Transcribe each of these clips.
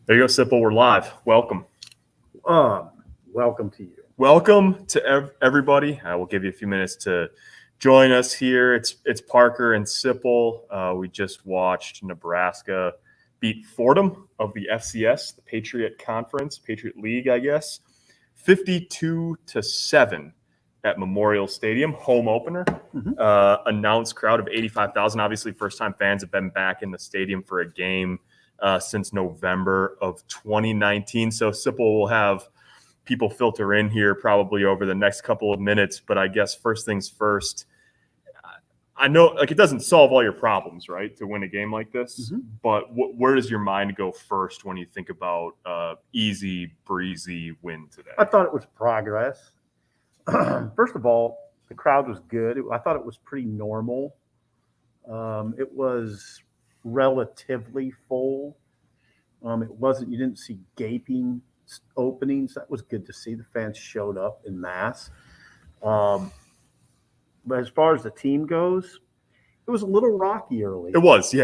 There you go, Sipple. We're live. Welcome. Welcome to you. Welcome to everybody. I will give you a few minutes to join us here. It's Parker and Sipple. We just watched Nebraska beat Fordham of the FCS, the Patriot Conference, Patriot League, I guess, 52-7 at Memorial Stadium, home opener. Announced crowd of 85,000. Obviously, first-time fans have been back in the stadium for a game since November of 2019. So Sipple will have people filter in here probably over the next couple of minutes. But I guess first things first, I know it doesn't solve all your problems, right, to win a game like this. But where does your mind go first when you think about easy, breezy win today? I thought it was progress. First of all, the crowd was good. I thought it was pretty normal. It was relatively full. It wasn't. You didn't see gaping openings. That was good to see. The fans showed up in mass. But as far as the team goes, it was a little rocky early. It was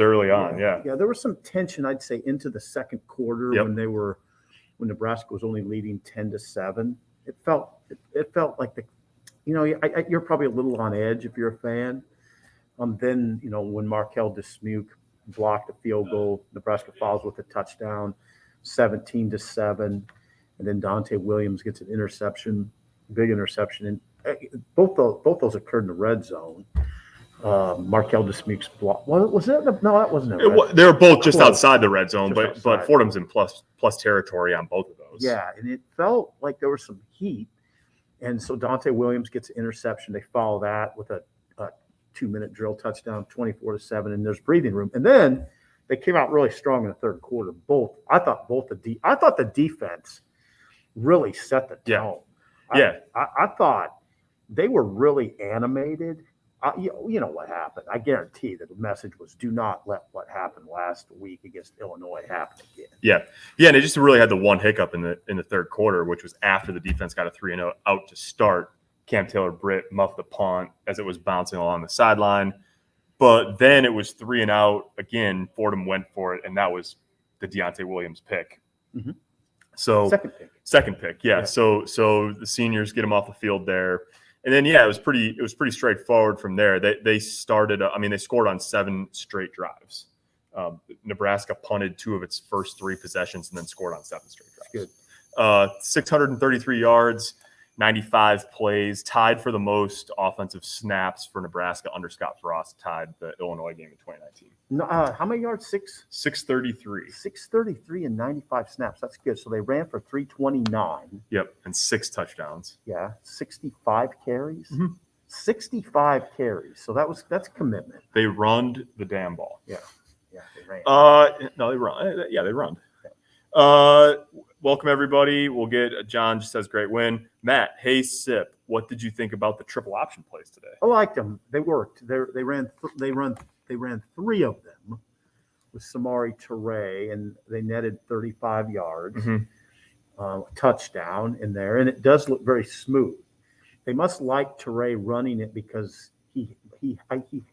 early on. Yeah, there was some tension, I'd say, into the second quarter when Nebraska was only leading 10-7. It felt like you're probably a little on edge if you're a fan. Then when Markel Dismuke blocked a field goal, Nebraska follows with a touchdown, 17-7, and then Dante Williams gets an interception, big interception, and both those occurred in the red zone. Markel Dismuke's block. Was it? No, that wasn't it. They were both just outside the red zone, but Fordham's in plus territory on both of those. Yeah, and it felt like there was some heat, and so Dante Williams gets an interception. They follow that with a 2-minute drill touchdown, 24-7, and there's breathing room. And then they came out really strong in the third quarter. I thought the defense really set the tone. I thought they were really animated. You know what happened. I guarantee that the message was, do not let what happened last week against Illinois happen again. Yeah, and they just really had the one hiccup in the third quarter, which was after the defense got a 3-0 out to start. Cam Taylor-Britt muffed the punt as it was bouncing along the sideline. But then it was 3-and-out. Again, Fordham went for it, and that was the Deontay Williams pick. So second pick. Yeah. So the seniors get him off the field there. And then, it was pretty straightforward from there. They started – they scored on 7 straight drives. Nebraska punted 2 of its first 3 possessions and then scored on 7 straight drives. Good. 633 yards, 95 plays, tied for the most offensive snaps for Nebraska under Scott Frost, tied the Illinois game in 2019. How many yards? 633. 633 and 95 snaps. That's good. So they ran for 329. Yep, and 6 touchdowns. Yeah, 65 carries. 65 carries. So that's commitment. They run the damn ball. Yeah, they ran. No, they run. Yeah, they run. Okay. Welcome, everybody. We'll get John just says great win. Matt, hey, Sip, what did you think about the triple option plays today? I liked them. They worked. They ran 3 of them with Samari Toure, and they netted 35 yards, touchdown in there, and it does look very smooth. They must like Toure running it because he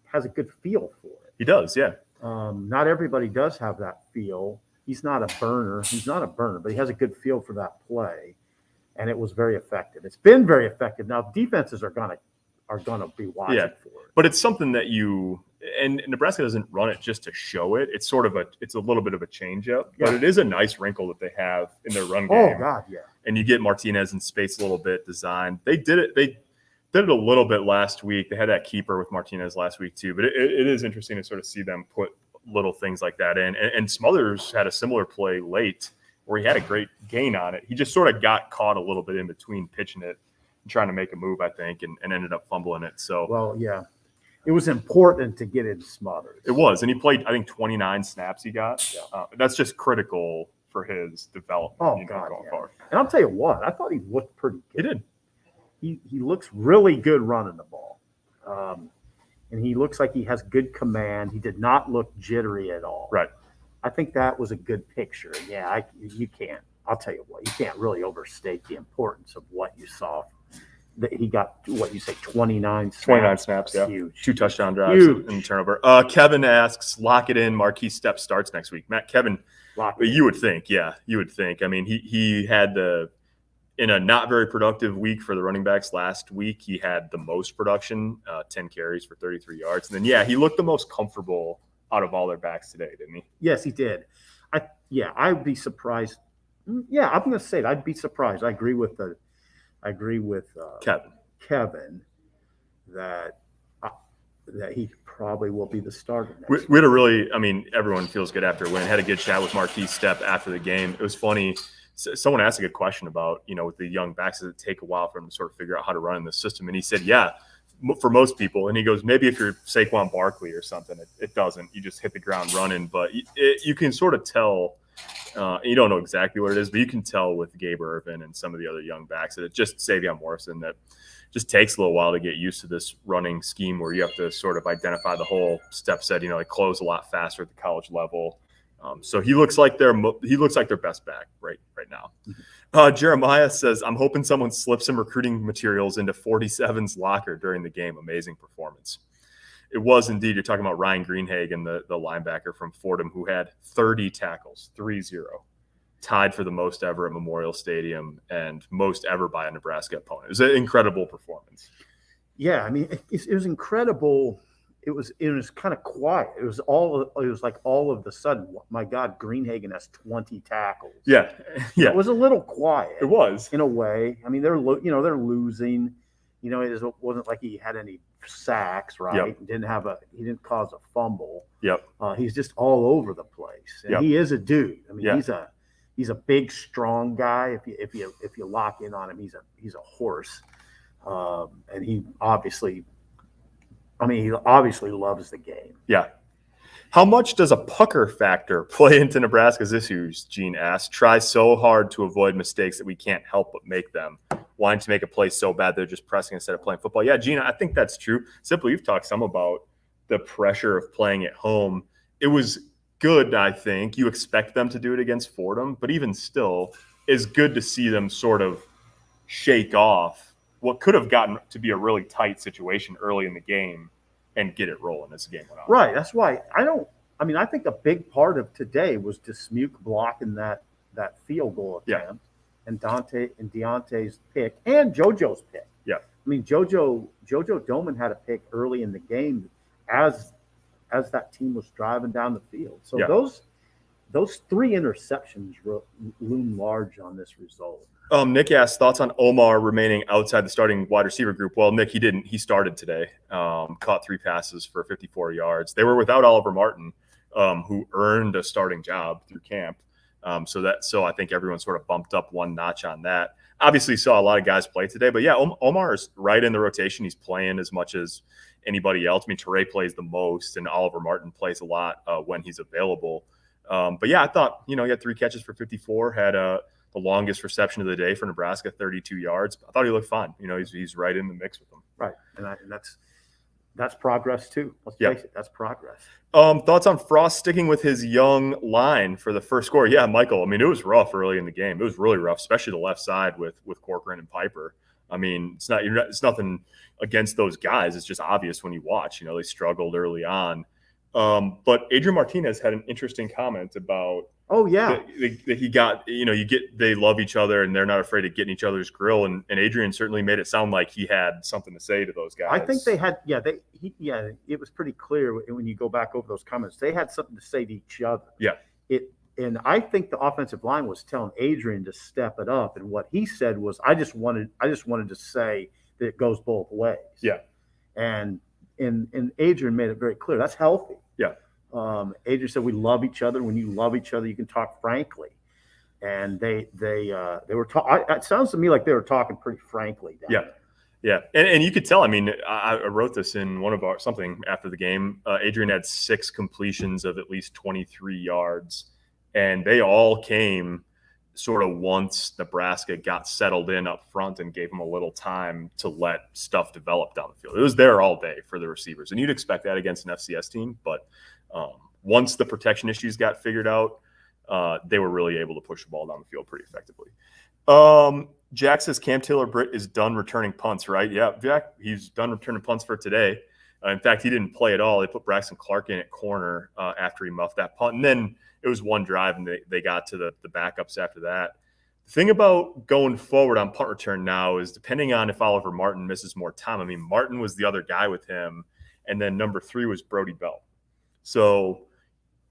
has a good feel for it. He does, yeah. Not everybody does have that feel. He's not a burner. But he has a good feel for that play, and it was very effective. It's been very effective. Now defenses are gonna be watching for it. But it's something that and Nebraska doesn't run it just to show it. It's it's a little bit of a change-up, but it is a nice wrinkle that they have in their run game. Oh God, yeah. And you get Martinez in space a little bit designed. They did it a little bit last week. They had that keeper with Martinez last week too, but it is interesting to sort of see them put little things like that in. And Smothers had a similar play late where he had a great gain on it. He just sort of got caught a little bit in between pitching it and trying to make a move, I think, and ended up fumbling it. So, well, yeah, it was important to get in Smothers. It was, and he played, I think, 29 snaps he got. Yeah. That's just critical for his development. Oh, God, yeah. And I'll tell you what, I thought he looked pretty good. He did. He looks really good running the ball. And he looks like he has good command. He did not look jittery at all. Right. I think that was a good picture. Yeah, you can't. I'll tell you what, you can't really overstate the importance of what you saw he got, what you say, 29 snaps. 29 snaps, yeah. Huge. 2 touchdown drives Huge. and turnover. Kevin asks, lock it in, Marquis Stepp starts next week. Matt, Kevin, you would think, yeah, you would think. I mean, he had in a not very productive week for the running backs last week, he had the most production, 10 carries for 33 yards. And then, yeah, he looked the most comfortable out of all their backs today, didn't he? Yes, he did. I'd be surprised. Yeah, I'm going to say it. I'd be surprised. I agree with Kevin that he probably will be the starter next week. We had a really, I mean, everyone feels good after a win. Had a good chat with Marquis Stepp after the game. It was funny. Someone asked a good question about, with the young backs, does it take a while for them to sort of figure out how to run in the system? And he said, yeah, for most people. And he goes, maybe if you're Saquon Barkley or something, it doesn't. You just hit the ground running. But you can sort of tell. You don't know exactly what it is, but you can tell with Gabe Irvin and some of the other young backs that it just Savion Morrison that just takes a little while to get used to this running scheme where you have to sort of identify the whole Stepp said, they close a lot faster at the college level. So he looks like their best back right now. Jeremiah says, I'm hoping someone slips some recruiting materials into 47's locker during the game. Amazing performance. It was indeed. You're talking about Ryan Greenhagen, the linebacker from Fordham, who had 30 tackles, 3-0, tied for the most ever at Memorial Stadium and most ever by a Nebraska opponent. It was an incredible performance. Yeah, I mean, it was incredible. It was kind of quiet. It was like all of the sudden, my God, Greenhagen has 20 tackles. Yeah. It was a little quiet. It was in a way. I mean, they're losing. It wasn't like he had any sacks, right? Yep. He didn't cause a fumble. Yep. He's just all over the place. And he is a dude. I mean, he's a big, strong guy. If you lock in on him, he's a horse. And he obviously loves the game. Yeah. How much does a pucker factor play into Nebraska's issues, Gene asked? Try so hard to avoid mistakes that we can't help but make them. Wanting to make a play so bad they're just pressing instead of playing football. Yeah, Gene, I think that's true. Simply, you've talked some about the pressure of playing at home. It was good, I think. You expect them to do it against Fordham, but even still, it's good to see them sort of shake off what could have gotten to be a really tight situation early in the game and get it rolling as the game went on. Right. That's why I think a big part of today was Dismuke blocking that field goal attempt and Deontay's pick and JoJo's pick. Yeah. I mean, JoJo Doman had a pick early in the game as that team was driving down the field. So those 3 interceptions loom large on this result. Nick asked thoughts on Omar remaining outside the starting wide receiver group. Well, Nick, he didn't. He started today. Caught 3 passes for 54 yards. They were without Oliver Martin, who earned a starting job through camp. So I think everyone sort of bumped up one notch on that. Obviously, saw a lot of guys play today, but yeah, Omar is right in the rotation. He's playing as much as anybody else. I mean, Teray plays the most, and Oliver Martin plays a lot when he's available. But yeah, I thought he had 3 catches for 54. Had the longest reception of the day for Nebraska, 32 yards. I thought he looked fine. He's right in the mix with them. Right, and that's progress too. Let's face it, that's progress. Thoughts on Frost sticking with his young line for the first score? Yeah, Michael. I mean, it was rough early in the game. It was really rough, especially the left side with Corcoran and Piper. I mean, it's nothing against those guys. It's just obvious when you watch. They struggled early on. But Adrian Martinez had an interesting comment about. Oh yeah, that he got. They love each other and they're not afraid of getting each other's grill. And Adrian certainly made it sound like he had something to say to those guys. I think they had. It was pretty clear when you go back over those comments. They had something to say to each other. Yeah. And I think the offensive line was telling Adrian to step it up. And what he said was, I just wanted to say that it goes both ways. Yeah. And Adrian made it very clear that's healthy. Yeah. Adrian said, we love each other. When you love each other, you can talk frankly. And they were talking. It sounds to me like they were talking pretty frankly. Yeah. And you could tell. I mean, I wrote this in one of our something after the game. Adrian had 6 completions of at least 23 yards, and they all came sort of once Nebraska got settled in up front and gave them a little time to let stuff develop down the field. It was there all day for the receivers, and you'd expect that against an FCS team, but once the protection issues got figured out, they were really able to push the ball down the field pretty effectively. Jack says Cam Taylor-Britt is done returning punts, right? Yeah, Jack, he's done returning punts for today. In fact, he didn't play at all. They put Braxton Clark in at corner after he muffed that punt. And then it was one drive, and they got to the backups after that. The thing about going forward on punt return now is depending on if Oliver Martin misses more time. I mean, Martin was the other guy with him, and then number 3 was Brody Bell. So,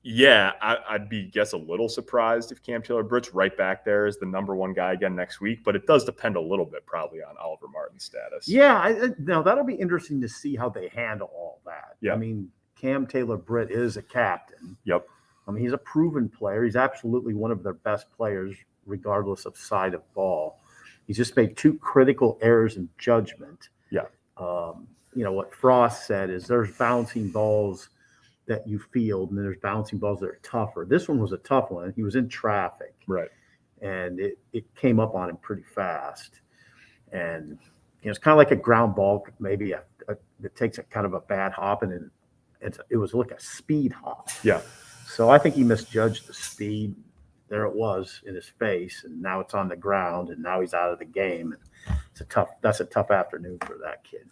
yeah, I'd be, a little surprised if Cam Taylor-Britt's right back there as the number 1 guy again next week, but it does depend a little bit probably on Oliver Martin's status. Yeah, now that'll be interesting to see how they handle all that. Yeah. I mean, Cam Taylor-Britt is a captain. Yep. I mean, he's a proven player. He's absolutely one of their best players, regardless of side of ball. He's just made 2 critical errors in judgment. Yeah. What Frost said is there's bouncing balls that you field, and then there's bouncing balls that are tougher. This one was a tough one. He was in traffic. Right. And it came up on him pretty fast. And it's kind of like a ground ball, maybe it takes a kind of a bad hop, and it was like a speed hop. Yeah. So I think he misjudged the speed. There it was in his face, and now it's on the ground, and now he's out of the game. And that's a tough afternoon for that kid.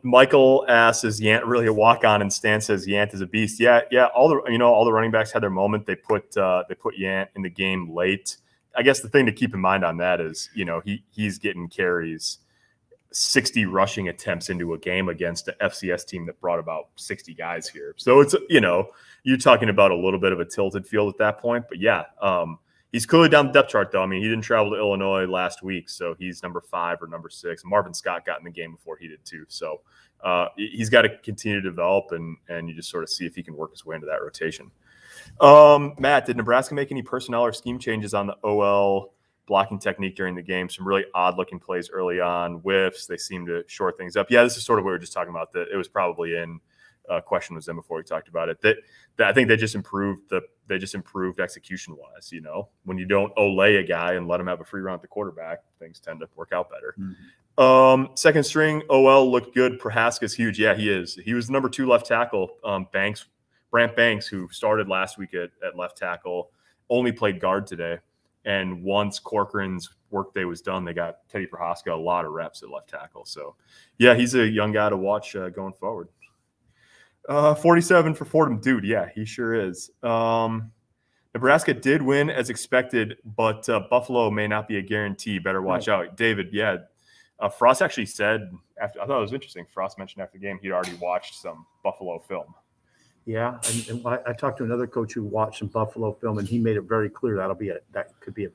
Michael asks, is Yant really a walk-on? And Stan says Yant is a beast. Yeah. All the running backs had their moment. They put Yant in the game late. I guess the thing to keep in mind on that is, he's getting carries, 60 rushing attempts into a game against the FCS team that brought about 60 guys here. So it's, you're talking about a little bit of a tilted field at that point. But yeah, he's clearly down the depth chart, though. I mean, he didn't travel to Illinois last week, so he's number 5 or number 6. Marvin Scott got in the game before he did too. So he's got to continue to develop, and you just sort of see if he can work his way into that rotation. Matt, did Nebraska make any personnel or scheme changes on the OL blocking technique during the game? Some really odd-looking plays early on, whiffs. They seem to shore things up. Yeah, this is sort of what we were just talking about. That it was probably in question was in before we talked about it. That I think they just improved execution wise. When you don't olay a guy and let him have a free run at the quarterback, things tend to work out better. Mm-hmm. Second string OL looked good. Prohaska's huge. Yeah, he is. He was the number 2 left tackle. Brant Banks, who started last week at left tackle, only played guard today. And once Corcoran's workday was done, they got Teddy Prohaska a lot of reps at left tackle. So, yeah, he's a young guy to watch going forward. 47 for Fordham. Dude, yeah, he sure is. Nebraska did win as expected, but Buffalo may not be a guarantee. Better watch out. David, yeah. Frost actually said, I thought it was interesting, Frost mentioned after the game he'd already watched some Buffalo film. Yeah, and I talked to another coach who watched some Buffalo film, and he made it very clear that'll be a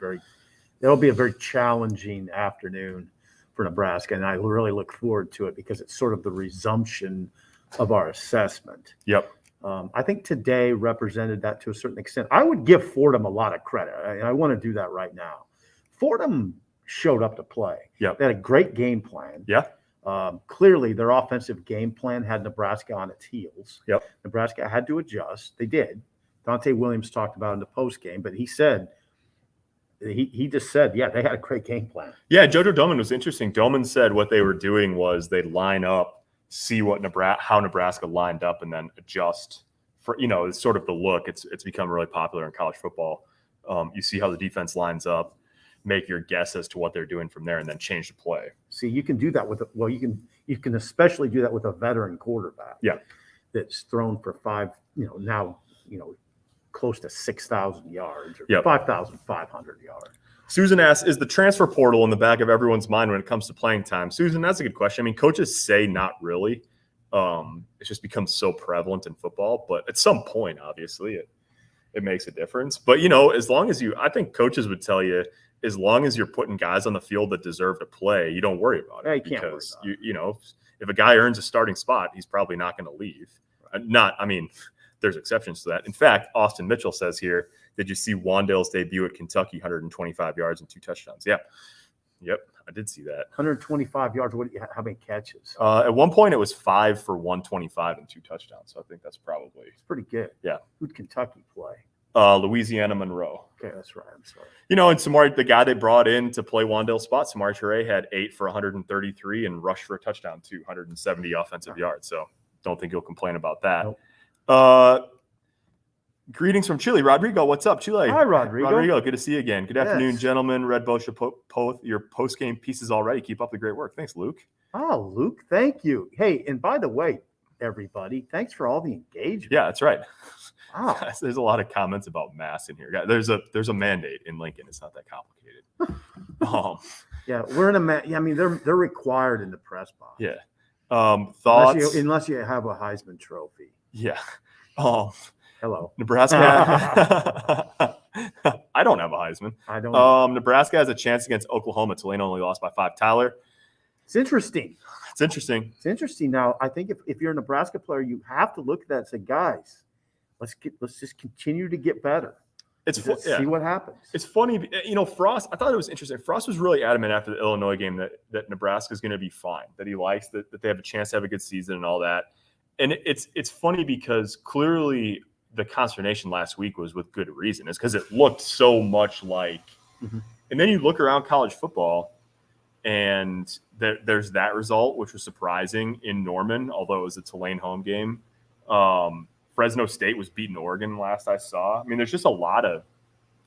very challenging afternoon for Nebraska, and I really look forward to it because it's sort of the resumption of our assessment. Yep. I think today represented that to a certain extent. I would give Fordham a lot of credit, and I want to do that right now. Fordham showed up to play. Yep. They had a great game plan. Yeah. Clearly, their offensive game plan had Nebraska on its heels. Yep. Nebraska had to adjust. They did. Dante Williams talked about it in the post game, but he said he just said, yeah, they had a great game plan. Yeah, Jojo Doman was interesting. Doman said what they were doing was they'd line up, see how Nebraska lined up, and then adjust for it's sort of the look. It's become really popular in college football. You see how the defense lines up, make your guess as to what they're doing from there, and then change the play. See, you can do that you can especially do that with a veteran quarterback. Yeah. That's thrown for close to 6,000 yards or 5,500 yards. Susan asks, is the transfer portal in the back of everyone's mind when it comes to playing time? Susan, that's a good question. I mean, coaches say not really. It's just become so prevalent in football, but at some point, obviously, it makes a difference. But, I think coaches would tell you, as long as you're putting guys on the field that deserve to play, you don't worry about it. You can't worry about it. If a guy earns a starting spot, he's probably not going to leave. There's exceptions to that. In fact, Austin Mitchell says here, did you see Wandale's debut at Kentucky, 125 yards and 2 touchdowns? Yeah. Yep, I did see that. 125 yards. How many catches? At one point, it was 5 for 125 and 2 touchdowns. So I think that's probably – it's pretty good. Yeah. Who'd Kentucky play? Louisiana Monroe. Okay, that's right. I'm sorry. And Samari, the guy they brought in to play Wandale's spot, Samari Toure, had 8 for 133 and rushed for a touchdown, 270 offensive yards. So don't think you'll complain about that. Nope. Greetings from Chile. Rodrigo, what's up, Chile? Hi, Rodrigo. Rodrigo, good to see you again. Good afternoon, Yes. gentlemen. Red Bosch, your post-game pieces already. Keep up the great work. Thanks, Luke. Oh, Luke, thank you. Hey, and by the way, everybody, thanks for all the engagement. Yeah, that's right. Wow. There's a lot of comments about masks in here. There's a mandate in Lincoln. It's not that complicated. Yeah, we're in a I mean, they're required in the press box. Yeah. Thoughts? Unless you have a Heisman Trophy. Yeah. Hello. Nebraska. I don't have a Heisman. I don't. Nebraska has a chance against Oklahoma. Tulane only lost by 5. Tyler. It's interesting. It's interesting. It's interesting. Now, I think if you're a Nebraska player, you have to look at that and say, guys, let's just continue to get better. See what happens. It's funny, Frost. I thought it was interesting. Frost was really adamant after the Illinois game that Nebraska is going to be fine, that he likes that they have a chance to have a good season and all that. And it's funny because clearly the consternation last week was with good reason. It's because it looked so much like. Mm-hmm. And then you look around college football, and there's that result, which was surprising in Norman, although it was a Tulane home game. Fresno State was beating Oregon last I saw. I mean, there's a lot of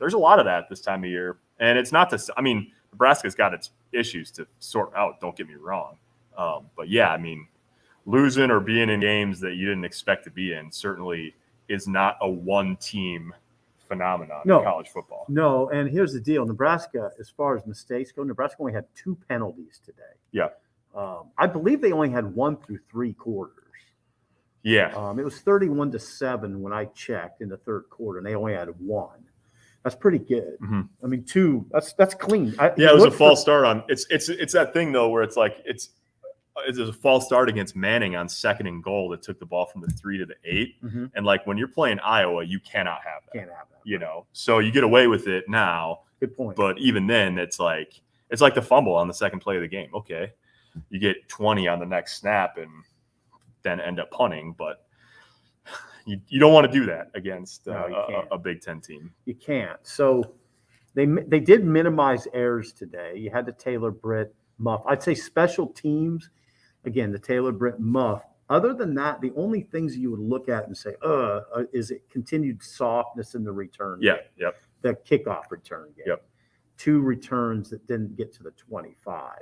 that this time of year. And it's not to – I mean, Nebraska's got its issues to sort out, don't get me wrong. But, yeah, I mean, losing or being in games that you didn't expect to be in certainly is not a one-team phenomenon in college football. No, and here's the deal. Nebraska, as far as mistakes go, Nebraska only had 2 penalties today. Yeah. I believe they only had 1 through 3 quarters. Yeah. It was 31-7 when I checked in the third quarter, and they only had 1. That's pretty good. Mm-hmm. I mean, 2. That's clean. It was a false start on. It's that thing though where it's like it's a false start against Manning on 2nd and goal that took the ball from the 3 to the 8, mm-hmm. and like when you're playing Iowa, you cannot have that. So you get away with it now. Good point. But even then, it's like the fumble on the second play of the game. Okay, you get 20 on the next snap and then end up punting, but you don't want to do that against a Big Ten team. You can't. So they did minimize errors today. You had the Taylor Britt muff. I'd say special teams, again, the Taylor Britt muff. Other than that, the only things you would look at and say, is it continued softness in the return game. Yep. The kickoff return game. Yep. 2 returns that didn't get to the 25.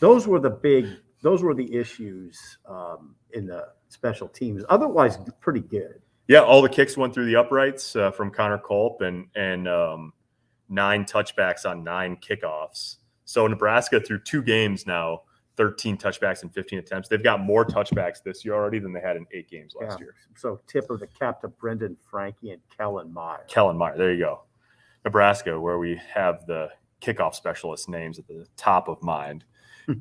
Those were the issues in the special teams. Otherwise, pretty good. Yeah, all the kicks went through the uprights from Connor Culp and 9 touchbacks on 9 kickoffs. So Nebraska through 2 games now, 13 touchbacks and 15 attempts. They've got more touchbacks this year already than they had in 8 games last year. So tip of the cap to Brendan Frankie and Kellen Meyer. There you go. Nebraska, where we have the kickoff specialist names at the top of mind.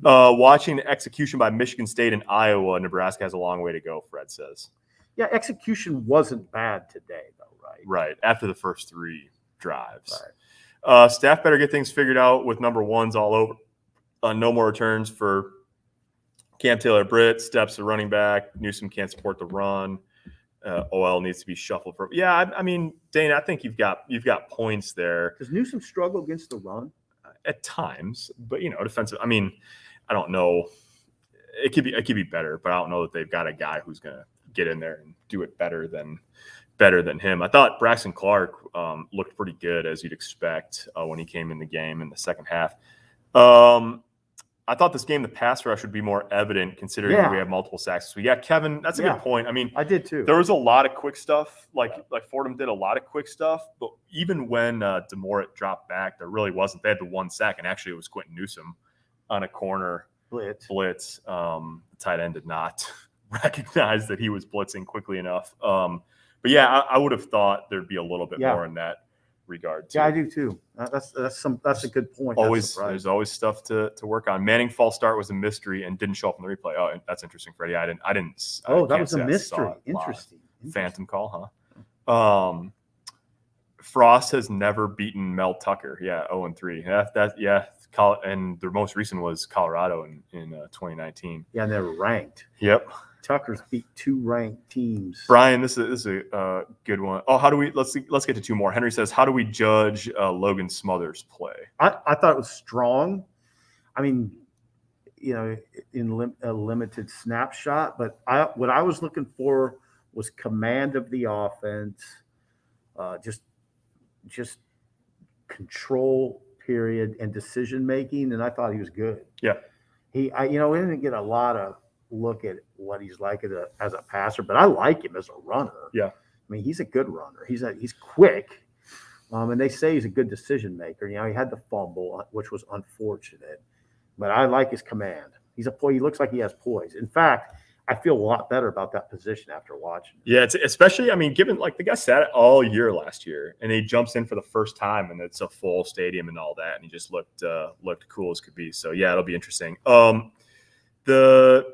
Watching the execution by Michigan State and Iowa, Nebraska has a long way to go, Fred says. Yeah, execution wasn't bad today, though, right? Right, after the first 3 drives. Right. Staff better get things figured out with number 1s all over. No more returns for Cam Taylor-Britt. Steps the running back. Newsom can't support the run. OL needs to be shuffled for. Yeah, I mean, Dane, I think you've got points there. Does Newsom struggle against the run? At times, but defensive. I mean, I don't know. It could be better, but I don't know that they've got a guy who's going to get in there and do it better than him. I thought Braxton Clark looked pretty good, as you'd expect when he came in the game in the second half. I thought this game, the pass rush would be more evident considering we have multiple sacks. So yeah, Kevin, that's a good point. I mean, I did too. There was a lot of quick stuff. Like Fordham did a lot of quick stuff, but even when DeMorit dropped back, there really wasn't. They had the 1 sack, and actually it was Quentin Newsom on a corner blitz. The tight end did not recognize that he was blitzing quickly enough. But yeah, I would have thought there'd be a little bit more in that regard too. Yeah, I do too. That's a good point. There's always stuff to work on. Manning false start was a mystery and didn't show up in the replay. Oh, that's interesting, Freddie. I didn't. That was a mystery. Interesting. Phantom call, huh? Frost has never beaten Mel Tucker. Yeah, 0-3. And the most recent was Colorado in 2019. Yeah, and they're ranked. Yep. Tucker's beat 2 ranked teams. Brian, this is a good one. Oh, how do we? Let's get to 2 more. Henry says, how do we judge Logan Smothers' play? I thought it was strong. I mean, in a limited snapshot, but what I was looking for was command of the offense, just control period and decision making, and I thought he was good. Yeah, we didn't get a lot of look at what he's like as a passer, but I like him as a runner. Yeah, I mean, he's a good runner. He's quick, and they say he's a good decision maker. He had the fumble, which was unfortunate, but I like his command. He looks like he has poise. In fact, I feel a lot better about that position after watching him. Yeah, it's especially, I mean, given like the guy sat it all year last year, and he jumps in for the first time, and it's a full stadium and all that, and he just looked cool as could be. So yeah, it'll be interesting. There's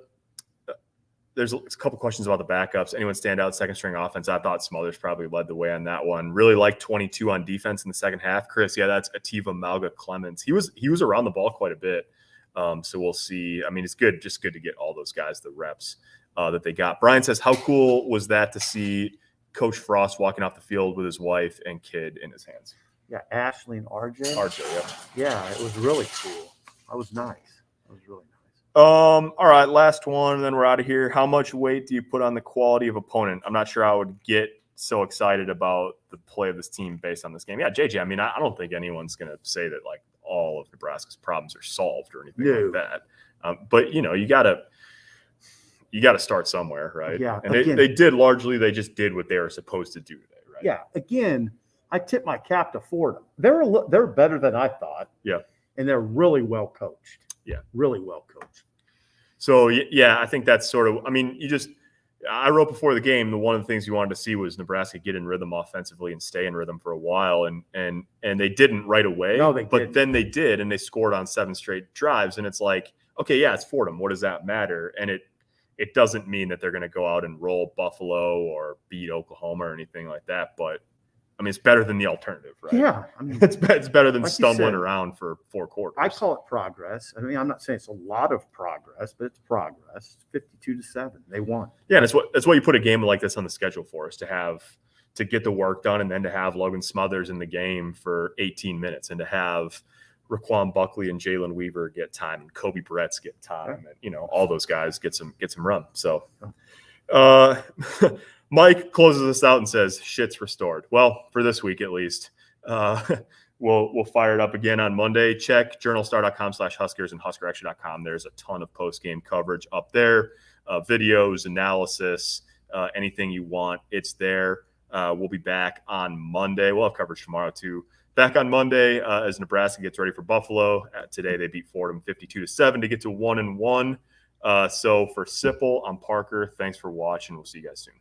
a couple questions about the backups. Anyone stand out second string offense? I thought Smothers probably led the way on that one. Really liked 22 on defense in the second half. Chris, yeah, that's Ativa Malga Clemens. He was around the ball quite a bit. So we'll see. I mean, it's good to get all those guys the reps that they got. Brian says, how cool was that to see Coach Frost walking off the field with his wife and kid in his hands? Yeah, Ashley and RJ. Yeah, it was really cool. That was nice. It was really nice. All right, last one, and then we're out of here. How much weight do you put on the quality of opponent? I'm not sure I would get so excited about the play of this team based on this game. Yeah, JJ, I mean, I don't think anyone's going to say that like all of Nebraska's problems are solved or anything like that. But you got to start somewhere, right? Yeah. And they did largely. They just did what they were supposed to do today, right? Yeah. Again, I tip my cap to Fordham. They're better than I thought. Yeah. And they're really well coached. Yeah. Really well coached. So yeah, I think that's sort of. I mean, I wrote before the game, one of the things you wanted to see was Nebraska get in rhythm offensively and stay in rhythm for a while, and they didn't right away. No, they but didn't. Then they did, and they scored on 7 straight drives, and it's like, okay, yeah, it's Fordham. What does that matter? And it doesn't mean that they're going to go out and roll Buffalo or beat Oklahoma or anything like that, but I mean, it's better than the alternative, right? Yeah, I mean, it's better than like stumbling around for 4 quarters. I call it progress. I mean, I'm not saying it's a lot of progress, but it's progress. 52-7, they won. Yeah, and it's what you put a game like this on the schedule for, is to get the work done, and then to have Logan Smothers in the game for 18 minutes, and to have Raquan Buckley and Jalen Weaver get time, and Kobe Bretz get time, and all those guys get some run. So, Mike closes us out and says, "Shit's restored." Well, for this week at least. We'll fire it up again on Monday. Check journalstar.com/Huskers and HuskerAction.com. There's a ton of post-game coverage up there, videos, analysis, anything you want. It's there. We'll be back on Monday. We'll have coverage tomorrow too. Back on Monday as Nebraska gets ready for Buffalo. Today they beat Fordham 52-7 to get to 1-1. So for Sipple, I'm Parker. Thanks for watching. We'll see you guys soon.